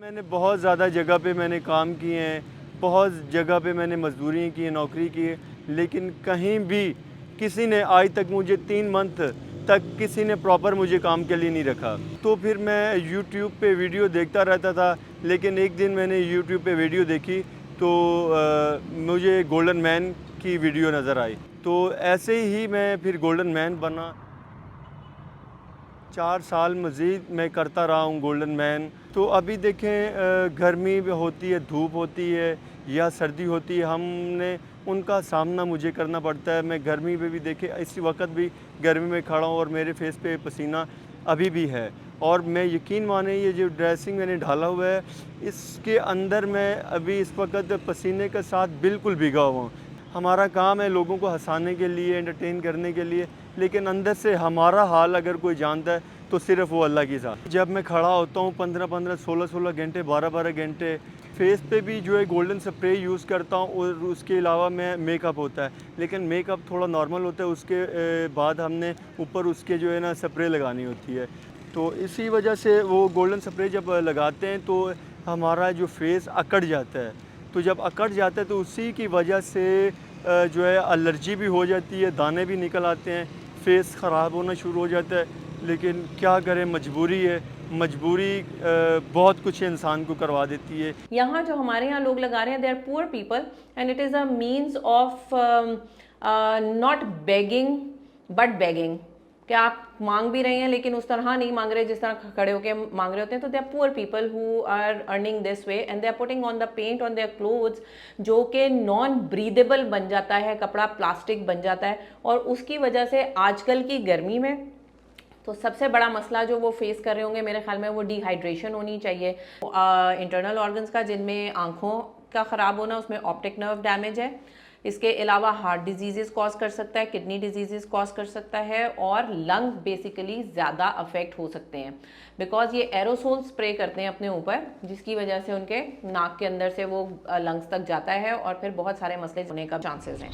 मैंने बहुत ज़्यादा जगह पे मैंने काम किए हैं, बहुत जगह पे मैंने मज़दूरी की है, नौकरी की है, लेकिन कहीं भी किसी ने आज तक मुझे 3 मंथ तक किसी ने प्रॉपर मुझे काम के लिए नहीं रखा। तो फिर मैं यूट्यूब पे वीडियो देखता रहता था, लेकिन एक दिन मैंने यूट्यूब पे वीडियो देखी तो मुझे गोल्डन मैन की वीडियो नज़र आई। तो ऐसे ही मैं फिर गोल्डन मैन बना। 4 साल मज़ीद मैं करता रहा हूँ गोल्डन मैन। तो अभी देखें गर्मी भी होती है, धूप होती है या सर्दी होती है, हमने उनका सामना मुझे करना पड़ता है। मैं गर्मी में भी देखें इसी वक्त भी गर्मी में खड़ा हूँ और मेरे फेस पे पसीना अभी भी है। और मैं यकीन माने ये जो ड्रेसिंग मैंने डाला हुआ है इसके अंदर मैं अभी इस वक्त पसीने के साथ बिल्कुल भीगा हुआ हूँ। हमारा काम है लोगों को हंसाने के लिए, एंटरटेन करने के लिए, लेकिन अंदर से हमारा हाल अगर कोई जानता है तो सिर्फ़ वो अल्लाह की ज़ात। जब मैं खड़ा होता हूँ 15-15, 16-16 घंटे, 12-12 घंटे, फेस पे भी जो है गोल्डन स्प्रे यूज़ करता हूँ और उसके अलावा मैं मेकअप होता है, लेकिन मेकअप थोड़ा नॉर्मल होता है, उसके बाद हमने ऊपर उसके जो है ना स्प्रे लगानी होती है। तो इसी वजह से वो गोल्डन स्प्रे जब लगाते हैं तो हमारा जो फेस अकड़ जाता है। तो जब अकड़ जाता है तो उसी की वजह से जो है एलर्जी भी हो जाती है, दाने भी निकल आते हैं, फेस ख़राब होना शुरू हो जाता है। लेकिन क्या करें, मजबूरी है, मजबूरी बहुत कुछ इंसान को करवा देती है। यहाँ जो हमारे यहाँ लोग लगा रहे हैं, they are poor people and it is a means of not begging but begging. क्या आप मांग भी रहे हैं लेकिन उस तरह नहीं मांग रहे जिस तरह खड़े होकर मांग रहे होते हैं। तो they are poor people who are earning this way and they are putting on the paint on their clothes, जो कि नॉन ब्रीदेबल बन जाता है, कपड़ा प्लास्टिक बन जाता है। और उसकी वजह से आजकल की गर्मी में तो सबसे बड़ा मसला जो वो फेस कर रहे होंगे मेरे ख्याल में वो डिहाइड्रेशन होनी चाहिए। इंटरनल ऑर्गन्स का, जिनमें आंखों का ख़राब होना, उसमें ऑप्टिक नर्व डैमेज है। इसके अलावा हार्ट डिजीज़ कॉज कर सकता है, किडनी डिजीज़ कॉज कर सकता है, और लंग्स बेसिकली ज़्यादा अफेक्ट हो सकते हैं बिकॉज ये एरोसोल स्प्रे करते हैं अपने ऊपर, जिसकी वजह से उनके नाक के अंदर से वो लंग्स तक जाता है और फिर बहुत सारे मसले होने का चांसेस हैं।